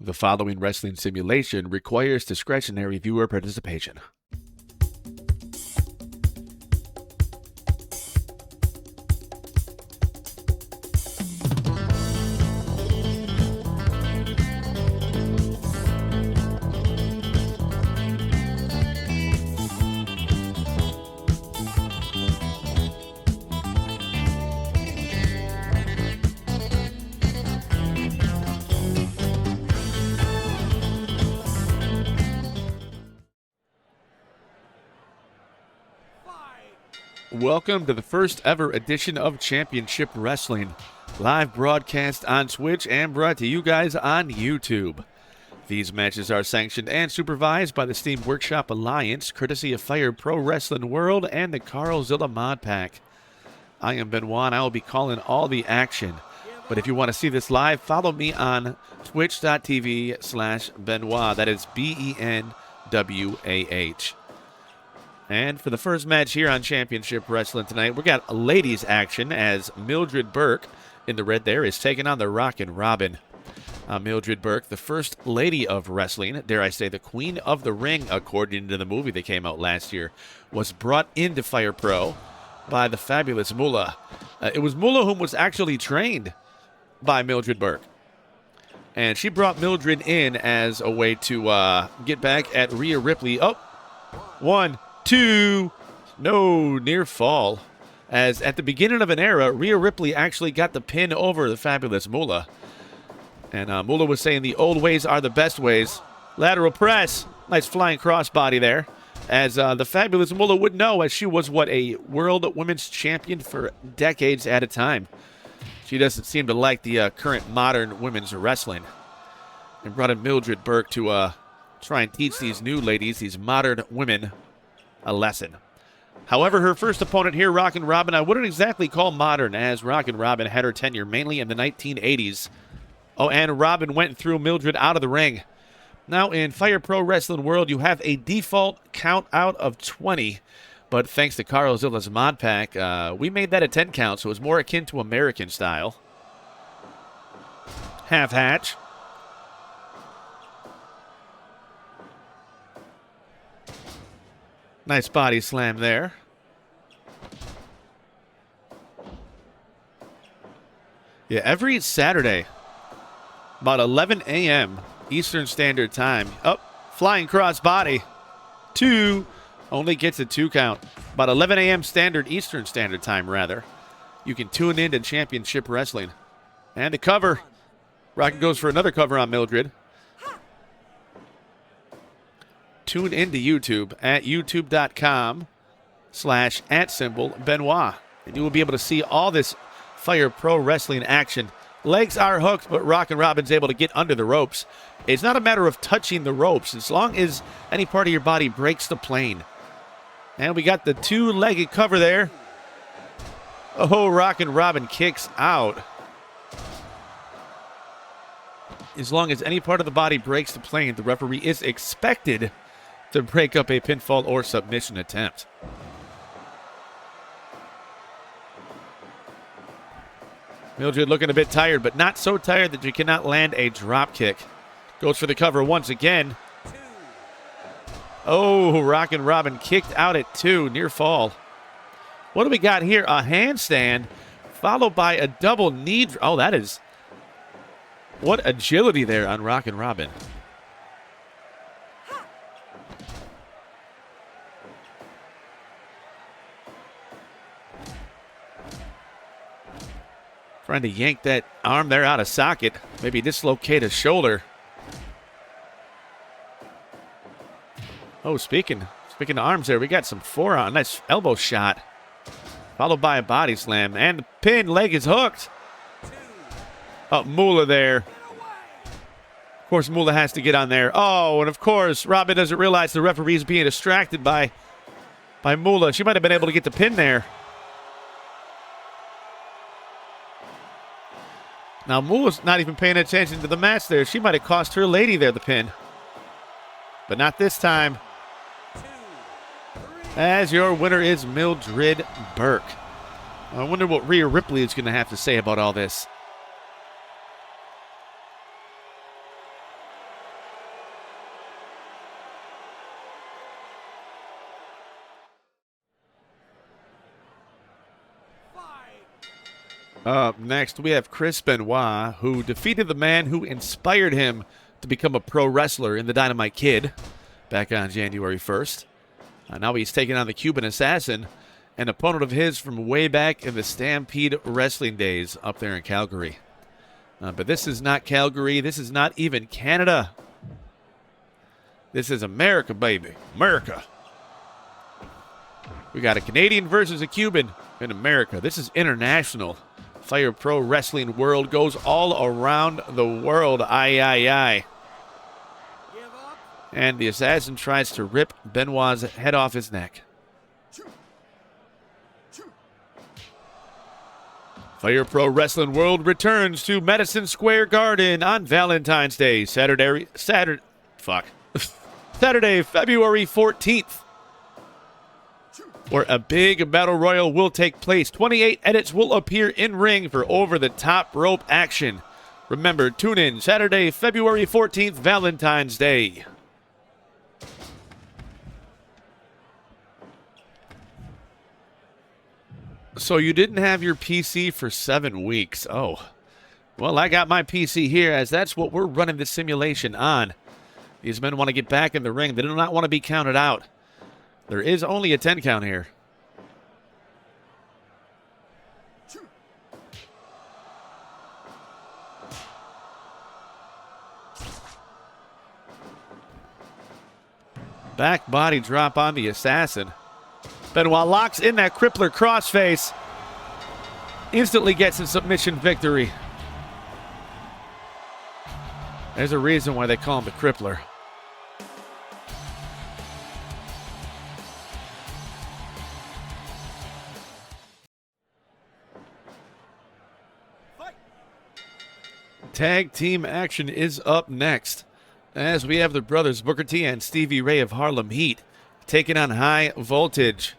The following wrestling simulation requires discretionary viewer participation. Welcome to the first ever edition of Championship Wrestling, live broadcast on Twitch and brought to you guys on YouTube. These matches are sanctioned and supervised by the Steam Workshop Alliance, courtesy of Fire Pro Wrestling World and the Carlzilla Mod Pack. I am Benoit, and I will be calling all the action. But if you want to see this live, follow me on twitch.tv/Benoit. That is BENWAH. And for the first match here on Championship Wrestling tonight, we got ladies action as Mildred Burke, in the red there, is taking on the Rockin' Robin. Mildred Burke, the first lady of wrestling, dare I say the queen of the ring, according to the movie that came out last year, was brought into Fire Pro by the fabulous Moolah. It was Moolah whom was actually trained by Mildred Burke. And she brought Mildred in as a way to get back at Rhea Ripley. Oh, 1, 2, no, near fall. As at the beginning of an era, Rhea Ripley actually got the pin over the fabulous Moolah. And Moolah was saying the old ways are the best ways. Lateral press, nice flying crossbody there. As the fabulous Moolah would know, as she was, a world women's champion for decades at a time. She doesn't seem to like the current modern women's wrestling. And brought in Mildred Burke to try and teach these new ladies, these modern women, a lesson. However, her first opponent here, Rockin' Robin, I wouldn't exactly call modern, as Rockin' Robin had her tenure mainly in the 1980s. Oh, and Robin went through Mildred out of the ring. Now, in Fire Pro Wrestling World, you have a default count out of 20. But thanks to Carlzilla's mod pack, we made that a 10 count, so it was more akin to American style. Half hatch. Nice body slam there. Yeah, every Saturday, about 11 a.m. Eastern Standard Time. Flying cross body. 2. Only gets a 2 count. About 11 a.m. Eastern Standard Time, rather. You can tune in to Championship Wrestling. And the cover. Rockin' goes for another cover on Mildred. Tune into YouTube at youtube.com/@Benoit. And you will be able to see all this Fire Pro Wrestling action. Legs are hooked, but Rockin' Robin's able to get under the ropes. It's not a matter of touching the ropes, as long as any part of your body breaks the plane. And we got the 2-legged cover there. Oh, Rockin' Robin kicks out. As long as any part of the body breaks the plane, the referee is expected to break up a pinfall or submission attempt. Mildred looking a bit tired, but not so tired that you cannot land a drop kick. Goes for the cover once again. Oh, Rockin' Robin kicked out at 2, near fall. What do we got here? A handstand, followed by a double knee. Oh, that is... what agility there on Rockin' Robin. Trying to yank that arm there out of socket. Maybe dislocate a shoulder. Oh, speaking of arms there, we got some forearm. Nice elbow shot. Followed by a body slam. And the pin leg is hooked. Oh, Moolah there. Of course, Moolah has to get on there. Oh, and of course, Robin doesn't realize the referee is being distracted by Moolah. She might have been able to get the pin there. Now, Moolah's not even paying attention to the match there. She might have cost her lady there the pin. But not this time. As your winner is Mildred Burke. I wonder what Rhea Ripley is going to have to say about all this. Up next, we have Chris Benoit, who defeated the man who inspired him to become a pro wrestler in the Dynamite Kid back on January 1st. Now he's taking on the Cuban Assassin, an opponent of his from way back in the Stampede Wrestling days up there in Calgary. But this is not Calgary. This is not even Canada. This is America, baby. America. We got a Canadian versus a Cuban in America. This is international. Fire Pro Wrestling world goes all around the world. Aye, aye, aye. And the Assassin tries to rip Benoit's head off his neck. Fire Pro Wrestling World returns to Madison Square Garden on Valentine's Day, Saturday, February 14th, where a big battle royal will take place. 28 edits will appear in ring for over-the-top rope action. Remember, tune in Saturday, February 14th, Valentine's Day. So you didn't have your PC for 7 weeks. Oh. Well, I got my PC here, as that's what we're running the simulation on. These men want to get back in the ring. They do not want to be counted out. There is only a 10 count here. Back body drop on the Assassin. Benoit locks in that crippler crossface. Instantly gets a submission victory. There's a reason why they call him the crippler. Tag team action is up next, as we have the brothers Booker T and Stevie Ray of Harlem Heat taking on High Voltage.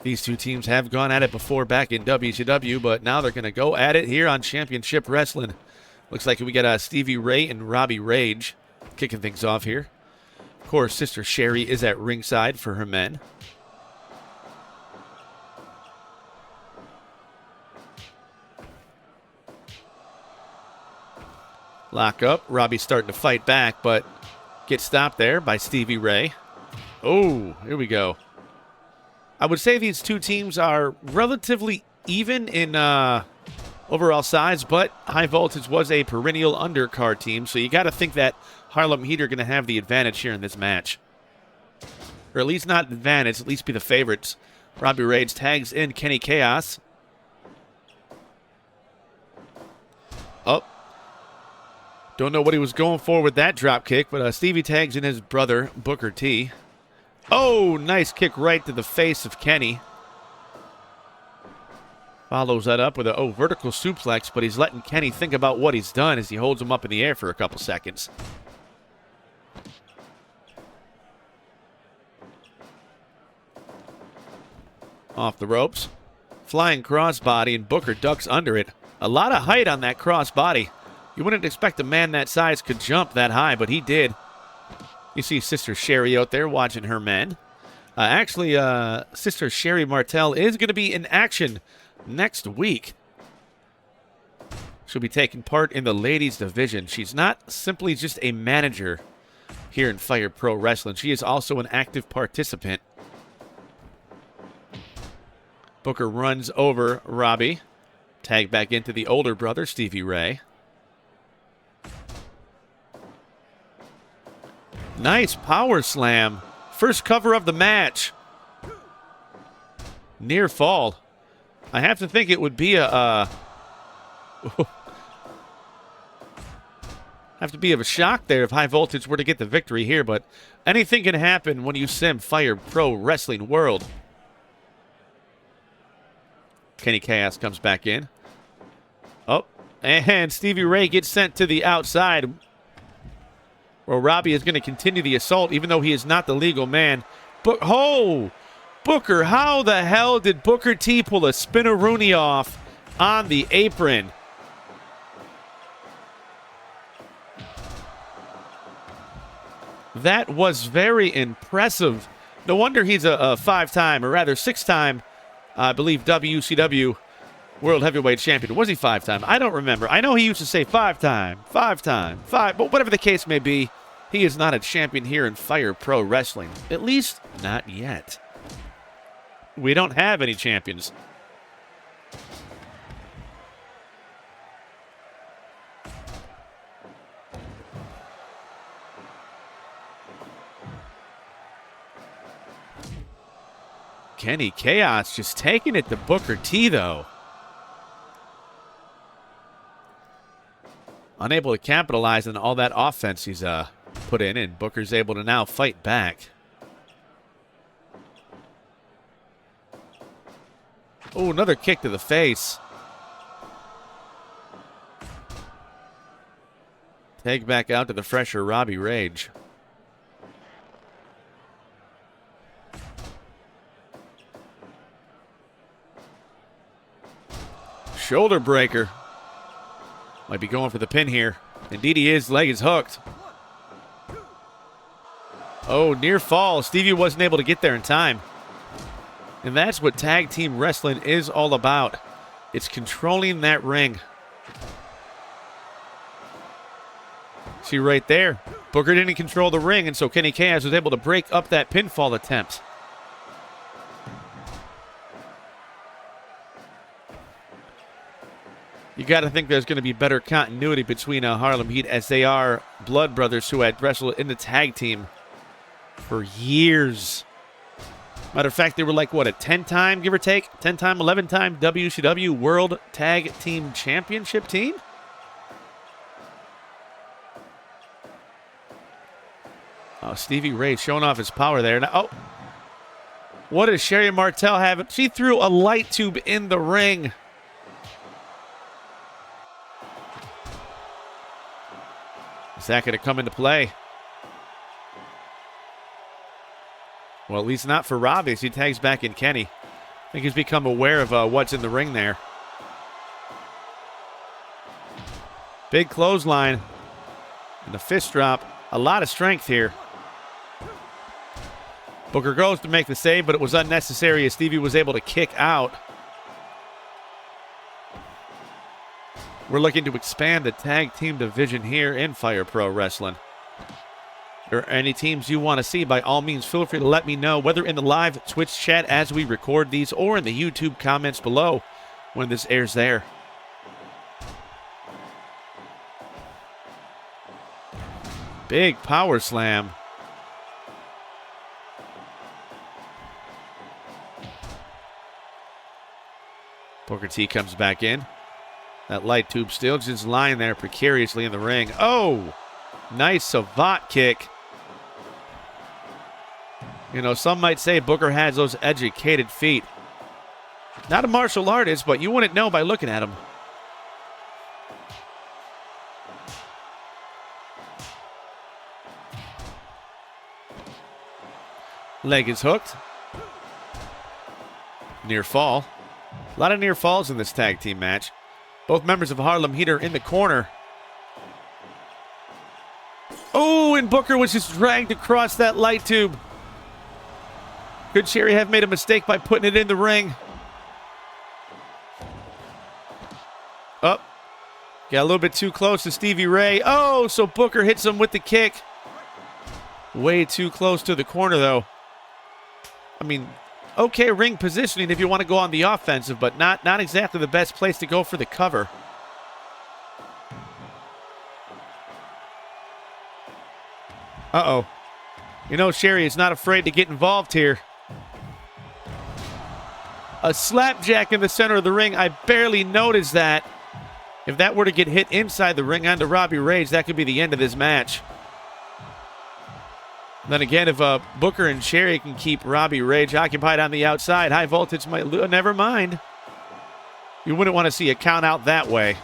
These two teams have gone at it before back in WCW, but now they're going to go at it here on Championship Wrestling. Looks like we got Stevie Ray and Robbie Rage kicking things off here. Of course, Sister Sherri is at ringside for her men. Lock up. Robbie's starting to fight back, but gets stopped there by Stevie Ray. Oh, here we go. I would say these two teams are relatively even in overall size, but High Voltage was a perennial undercard team, so you got to think that Harlem Heat are going to have the advantage here in this match. Or at least not advantage, at least be the favorites. Robbie Rage tags in Kenny Kaos. Oh. Don't know what he was going for with that drop kick, but Stevie tags in his brother, Booker T. Oh, nice kick right to the face of Kenny. Follows that up with a vertical suplex, but he's letting Kenny think about what he's done as he holds him up in the air for a couple seconds. Off the ropes. Flying crossbody, and Booker ducks under it. A lot of height on that crossbody. You wouldn't expect a man that size could jump that high, but he did. You see Sister Sherri out there watching her men. Actually, Sister Sherri Martel is going to be in action next week. She'll be taking part in the ladies division. She's not simply just a manager here in Fire Pro Wrestling. She is also an active participant. Booker runs over Robbie. Tag back into the older brother, Stevie Ray. Nice power slam. First cover of the match. Near fall. I have to think it would be a have to be of a shock there if High Voltage were to get the victory here, but anything can happen when you sim Fire Pro Wrestling World. Kenny Kaos comes back in. Oh, and Stevie Ray gets sent to the outside. Well, Robbie is going to continue the assault, even though he is not the legal man. But, oh! Booker, how the hell did Booker T pull a spinneroonie off on the apron? That was very impressive. No wonder he's a 5-time, or rather 6-time, I believe, WCW World Heavyweight Champion. Was he 5-time? I don't remember. I know he used to say 5-time, 5-time, 5, but whatever the case may be, he is not a champion here in Fire Pro Wrestling. At least, not yet. We don't have any champions. Kenny Kaos just taking it to Booker T, though. Unable to capitalize on all that offense he's put in, and Booker's able to now fight back. Oh, another kick to the face. Take back out to the fresher Robbie Rage. Shoulder breaker. Might be going for the pin here. Indeed he is. Leg is hooked. Oh, near fall. Stevie wasn't able to get there in time. And that's what tag team wrestling is all about. It's controlling that ring. See right there. Booker didn't control the ring, and so Kenny Kaos was able to break up that pinfall attempt. You got to think there's going to be better continuity between Harlem Heat, as they are blood brothers who had wrestled in the tag team for years. Matter of fact, they were like, what, a 10-time, give or take? 10-time, 11-time WCW World Tag Team Championship team? Oh, Stevie Ray showing off his power there. Now, oh, what does Sherri Martel have? She threw a light tube in the ring. Is that going to come into play? Well, at least not for Robbie as he tags back in Kenny. I think he's become aware of what's in the ring there. Big clothesline. And the fist drop. A lot of strength here. Booker goes to make the save, but it was unnecessary as Stevie was able to kick out. We're looking to expand the tag team division here in Fire Pro Wrestling. If there are any teams you want to see, by all means, feel free to let me know, whether in the live Twitch chat as we record these or in the YouTube comments below when this airs there. Big power slam. Booker T comes back in. That light tube still just lying there precariously in the ring. Oh, nice savate kick. You know, some might say Booker has those educated feet. Not a martial artist, but you wouldn't know by looking at him. Leg is hooked. Near fall. A lot of near falls in this tag team match. Both members of Harlem Heat are in the corner. Oh, and Booker was just dragged across that light tube. Could Sherri have made a mistake by putting it in the ring? Oh, got a little bit too close to Stevie Ray. Oh, so Booker hits him with the kick. Way too close to the corner, though. I mean, okay ring positioning if you want to go on the offensive, but not exactly the best place to go for the cover. Uh-oh. You know, Sherri is not afraid to get involved here. A slapjack in the center of the ring. I barely noticed that. If that were to get hit inside the ring onto Robbie Rage, that could be the end of this match. Then again, if Booker and Sherri can keep Robbie Rage occupied on the outside, high voltage might lose. Never mind. You wouldn't want to see a count out that way.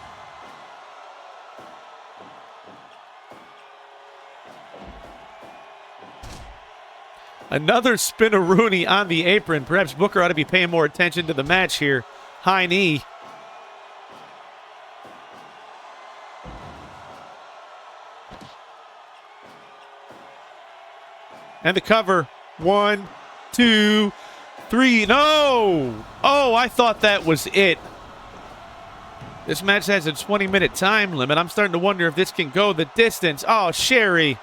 Another spin-a-rooney on the apron. Perhaps Booker ought to be paying more attention to the match here. High knee. And the cover. 1, 2, 3. No! Oh, I thought that was it. This match has a 20-minute time limit. I'm starting to wonder if this can go the distance. Oh, Sherri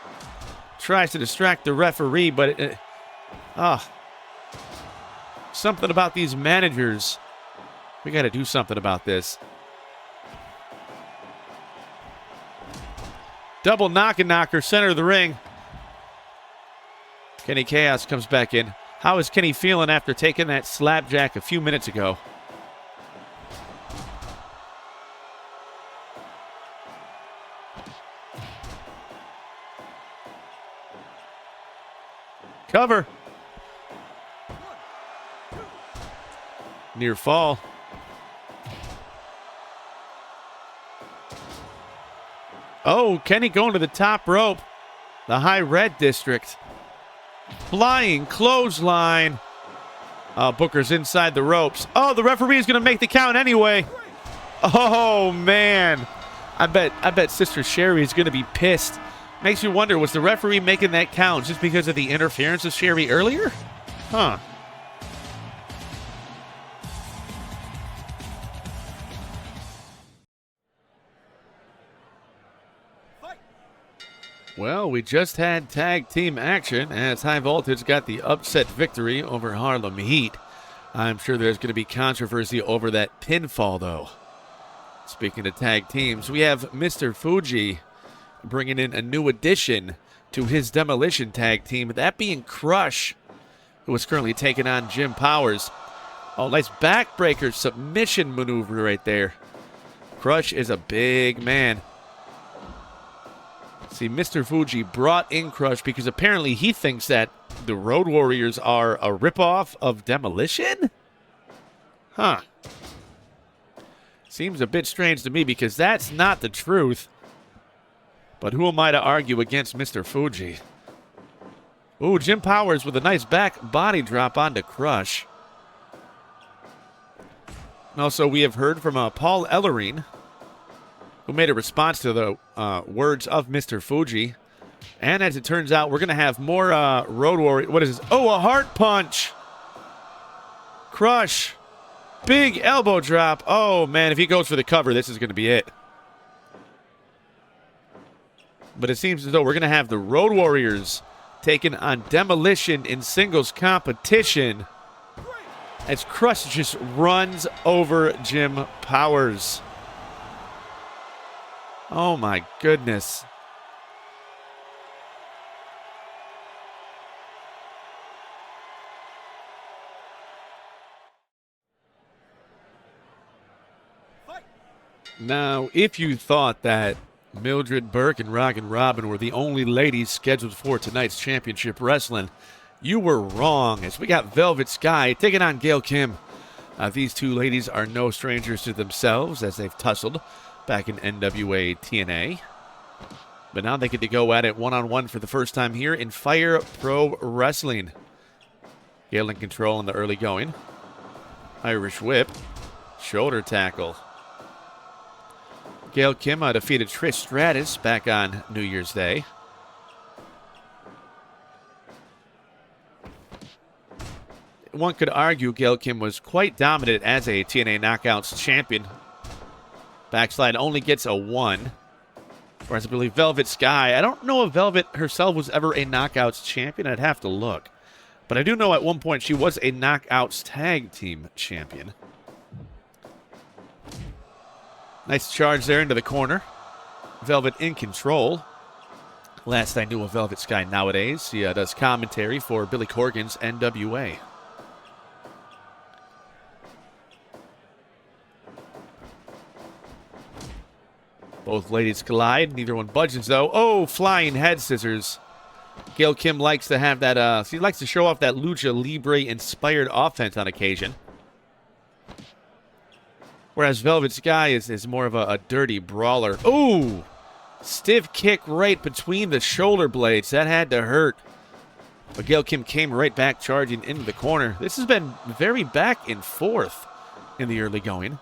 tries to distract the referee, but something about these managers. We got to do something about this. Double knocker, center of the ring. Kenny Kaos comes back in. How is Kenny feeling after taking that slapjack a few minutes ago? Cover. Near fall. Oh, Kenny going to the top rope. The high red district. Flying clothesline. Booker's inside the ropes. Oh, the referee is going to make the count anyway. Oh, man. I bet Sister Sherri is going to be pissed. Makes you wonder, was the referee making that count just because of the interference of Sherri earlier? Huh. Well, we just had tag team action as High Voltage got the upset victory over Harlem Heat. I'm sure there's going to be controversy over that pinfall, though. Speaking of tag teams, we have Mr. Fuji bringing in a new addition to his demolition tag team, that being Crush, who is currently taking on Jim Powers. Oh, nice backbreaker submission maneuver right there. Crush is a big man. See, Mr. Fuji brought in Crush because apparently he thinks that the Road Warriors are a ripoff of Demolition? Huh. Seems a bit strange to me because that's not the truth. But who am I to argue against Mr. Fuji? Ooh, Jim Powers with a nice back body drop onto Crush. Also, we have heard from Paul Ellering, who made a response to the words of Mr. Fuji. And as it turns out, we're going to have more Road Warrior. What is this? Oh, a heart punch. Crush. Big elbow drop. Oh, man, if he goes for the cover, this is going to be it. But it seems as though we're going to have the Road Warriors taking on Demolition in singles competition as Crush just runs over Jim Powers. Oh, my goodness. Now, if you thought that Mildred, Burke, and Rockin' Robin were the only ladies scheduled for tonight's championship wrestling, you were wrong, as we got Velvet Sky taking on Gail Kim. These two ladies are no strangers to themselves, as they've tussled back in NWA TNA. But now they get to go at it one-on-one for the first time here in Fire Pro Wrestling. Gail in control in the early going. Irish whip. Shoulder tackle. Gail Kim defeated Trish Stratus back on New Year's Day. One could argue Gail Kim was quite dominant as a TNA Knockouts champion. Backslide only gets a 1. Whereas I believe Velvet Sky, I don't know if Velvet herself was ever a Knockouts champion. I'd have to look. But I do know at one point she was a Knockouts tag team champion. Nice charge there into the corner. Velvet in control. Last I knew of Velvet Sky nowadays, she does commentary for Billy Corgan's NWA. Both ladies collide. Neither one budges, though. Oh, flying head scissors. Gail Kim likes to have that, she likes to show off that Lucha Libre-inspired offense on occasion. Whereas Velvet Sky is more of a dirty brawler. Ooh! Stiff kick right between the shoulder blades. That had to hurt. But Gail Kim came right back charging into the corner. This has been very back and forth in the early going.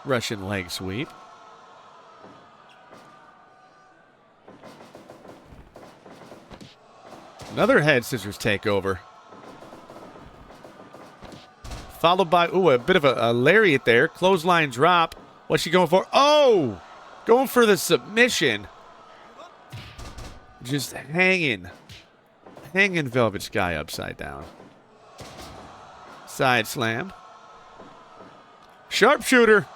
Russian leg sweep. Another head scissors takeover. Followed by, ooh, a bit of a lariat there. Clothesline drop. What's she going for? Oh! Going for the submission. Just hanging. Hanging Velvet Sky upside down. Side slam. Sharpshooter.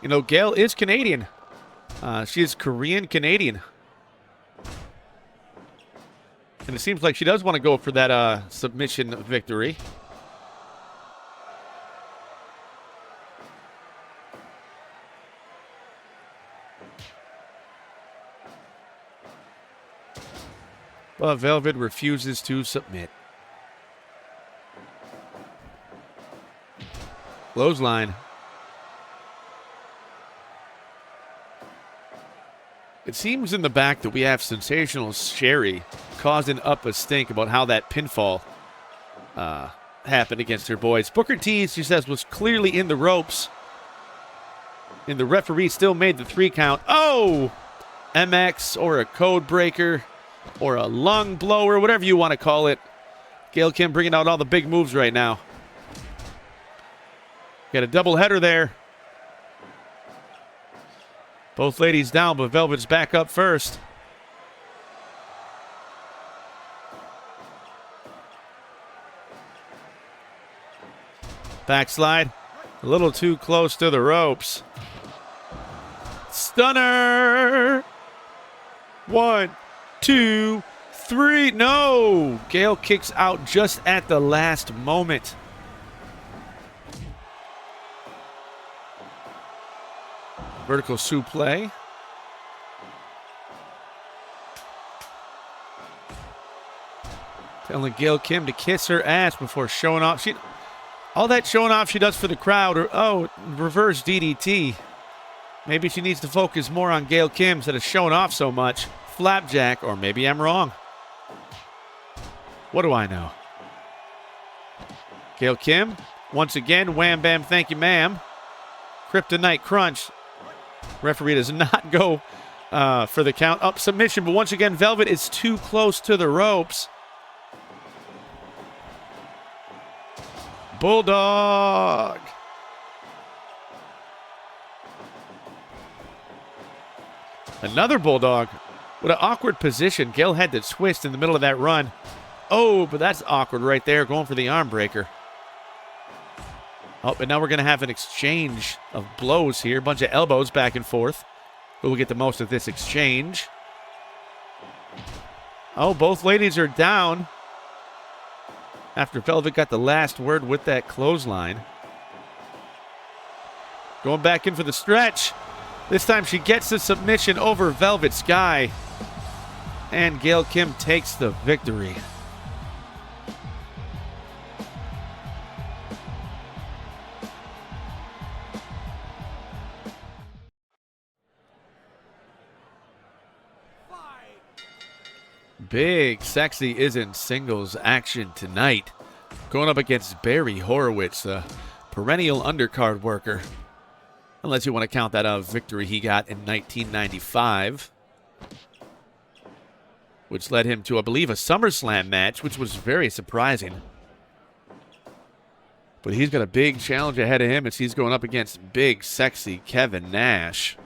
You know, Gail is Canadian. She is Korean-Canadian. And it seems like she does want to go for that submission victory. But Velvet refuses to submit. Clothesline. It seems in the back that we have sensational Sherri causing up a stink about how that pinfall happened against her boys. Booker T, she says, was clearly in the ropes. And the referee still made the 3 count. Oh! MX or a code breaker or a lung blower, whatever you want to call it. Gail Kim bringing out all the big moves right now. Got a double header there. Both ladies down, but Velvet's back up first. Backslide. A little too close to the ropes. Stunner! 1, 2, 3. No! Gail kicks out just at the last moment. Vertical suplex. Telling Gail Kim to kiss her ass before showing off. All that showing off she does for the crowd. Or, oh, reverse DDT. Maybe she needs to focus more on Gail Kim instead of showing off so much. Flapjack, or maybe I'm wrong. What do I know? Gail Kim, once again, wham bam, thank you ma'am. Kryptonite crunch. Referee does not go for the count. Up submission, but once again, Velvet is too close to the ropes. Bulldog. Another bulldog. What an awkward position. Gail had to twist in the middle of that run. Oh, but that's awkward right there, going for the arm breaker. Oh, and now we're going to have an exchange of blows here. A bunch of elbows back and forth. Who will get the most of this exchange? Oh, both ladies are down. After Velvet got the last word with that clothesline. Going back in for the stretch. This time she gets the submission over Velvet Sky. And Gail Kim takes the victory. Big Sexy is in singles action tonight. Going up against Barry Horowitz, the perennial undercard worker. Unless you want to count that victory he got in 1995. Which led him to, I believe, a SummerSlam match, which was very surprising. But he's got a big challenge ahead of him as he's going up against Big Sexy Kevin Nash.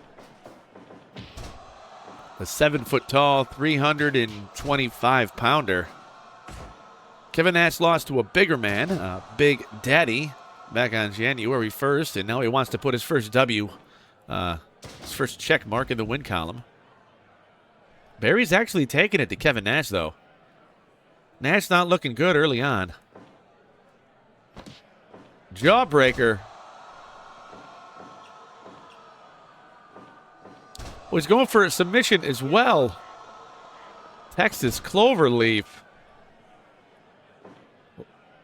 A 7-foot-tall, 325-pounder. Kevin Nash lost to a bigger man, Big Daddy, back on January 1st, and now he wants to put his first W, his first check mark in the win column. Barry's actually taking it to Kevin Nash, though. Nash not looking good early on. Jawbreaker. Was going for a submission as well. Texas Cloverleaf.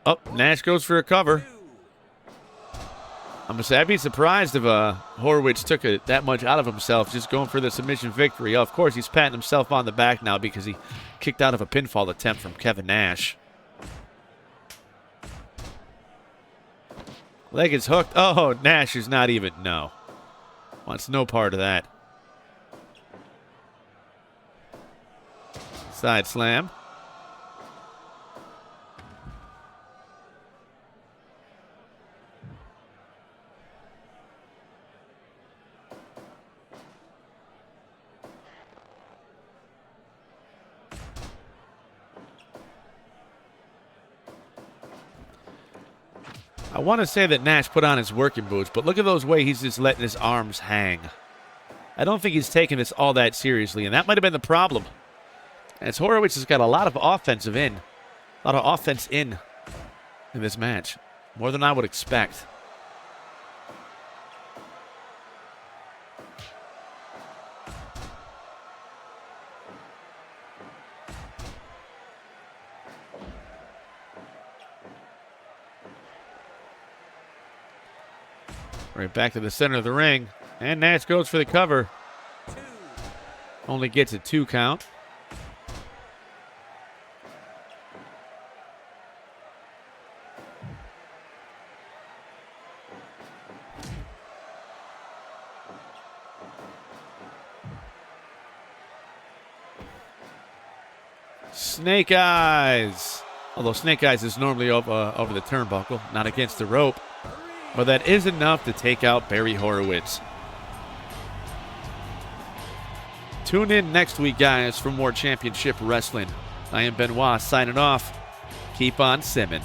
Oh, Nash goes for a cover. I'd be surprised if Horowitz took that much out of himself just going for the submission victory. Oh, of course, he's patting himself on the back now because he kicked out of a pinfall attempt from Kevin Nash. Leg is hooked. Oh, Nash is not even, no. Wants no part of that. Side slam. I want to say that Nash put on his working boots, but look at those way he's just letting his arms hang. I don't think he's taking this all that seriously, and that might have been the problem. As Horowitz has got a lot of offense in this match. More than I would expect. Right back to the center of the ring. And Nash goes for the cover. Only gets a 2 count. Snake Eyes. Although Snake Eyes is normally over the turnbuckle, not against the rope. But that is enough to take out Barry Horowitz. Tune in next week, guys, for more championship wrestling. I am Benoit signing off. Keep on simming.